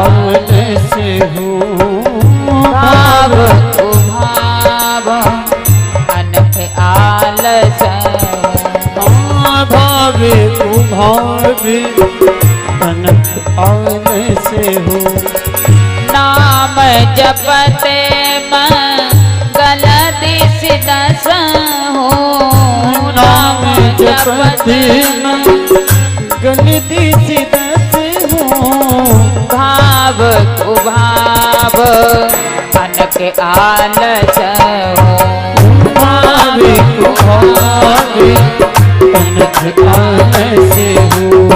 आवन से हूँ भाव कुभाव अनख आलस भावे कुभावे अनख आवन से हूँ नाम जपते मंगल दिस दस हो नाम जपते मंगल दिस दस हो भाव कुभाव अनक आलस हो भावे कुभावे अनख आलस हो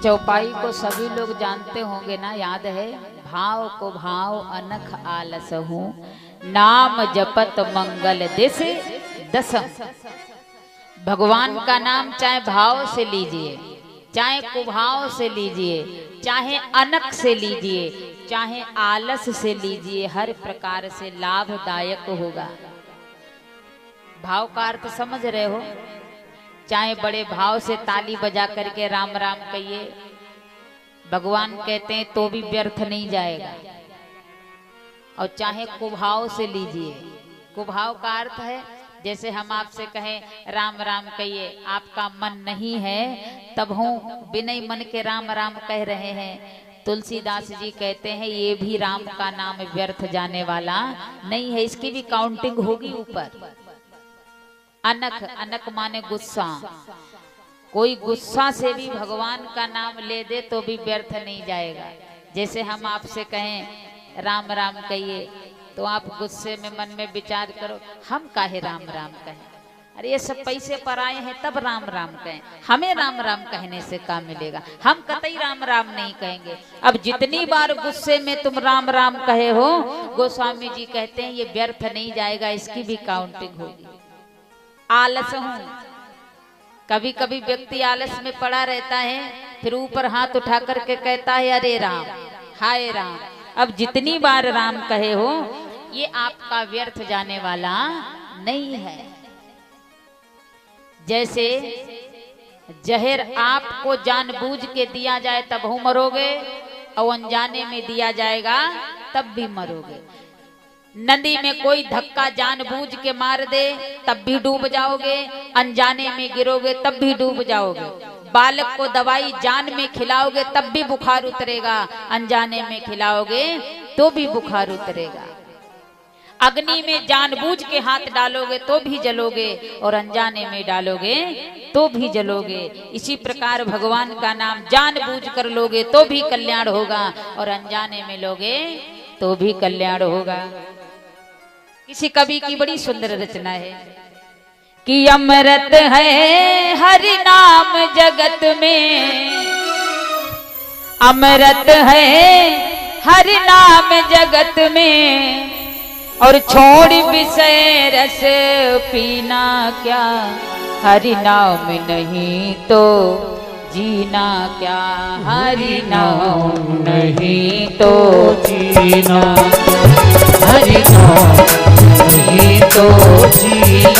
चौपाई को सभी लोग जानते होंगे ना, याद है? भाव को भाव अनख आलस हूँ, नाम जपत मंगल दिस दसम। भगवान का नाम चाहे भाव से लीजिए, चाहे कुभाव से लीजिए, चाहे अनख से लीजिए, चाहे आलस से लीजिए, हर प्रकार से लाभदायक होगा। भाव का अर्थ समझ रहे हो? चाहे बड़े भाव से ताली बजा करके राम राम कहिए, भगवान कहते हैं तो भी व्यर्थ नहीं जाएगा। और चाहे कुभाव से लीजिए, कुभाव का अर्थ है जैसे हम आपसे कहें राम राम कहिए, आपका मन नहीं है तब हूँ बिना मन के राम राम कह रहे हैं। तुलसीदास जी कहते हैं ये भी राम का नाम व्यर्थ जाने वाला नहीं है, इसकी भी काउंटिंग होगी ऊपर। अनख, अनख माने गुस्सा, कोई गुस्सा से भी भगवान का नाम ले दे तो भी व्यर्थ नहीं जाएगा। जैसे हम आपसे कहें राम राम कहिए तो आप गुस्से में मन में विचार करो हम काहे राम राम कहें, अरे ये सब पैसे पर आए हैं तब राम राम कहें, हमें राम राम कहने से क्या मिलेगा, हम कतई राम राम नहीं कहेंगे। अब जितनी बार गुस्से में तुम राम राम कहे हो, गोस्वामी जी कहते हैं ये व्यर्थ नहीं जाएगा, इसकी भी काउंटिंग होगी। आलस हूँ, कभी कभी व्यक्ति आलस में पड़ा रहता है, फिर ऊपर हाथ उठा करके कहता है अरे राम, हाय राम। अब जितनी बार राम कहे हो ये आपका व्यर्थ जाने वाला नहीं है। जैसे जहर आपको जानबूझ के दिया जाए तब हो मरोगे, और अनजाने में दिया जाएगा तब भी मरोगे। नदी में कोई धक्का जानबूझ के मार दे तब भी डूब जाओगे, अनजाने में गिरोगे तब भी डूब जाओगे। बालक को दवाई जान में खिलाओगे तब भी बुखार उतरेगा, अनजाने में खिलाओगे तो भी बुखार उतरेगा। अग्नि में जानबूझ के हाथ डालोगे तो भी जलोगे, और अनजाने में डालोगे तो भी जलोगे। इसी प्रकार भगवान का नाम जानबूझ कर लोगे तो भी कल्याण होगा, और अनजाने में लोगे तो भी कल्याण होगा। किसी कवि की बड़ी सुंदर रचना है कि अमृत है हरि नाम जगत में, अमृत है हरि नाम जगत में, और छोड़ विषय रस पीना क्या, हरि नाम नहीं तो जीना क्या, हरि नाम नहीं तो जीना, हरि नाम नहीं तो जीना।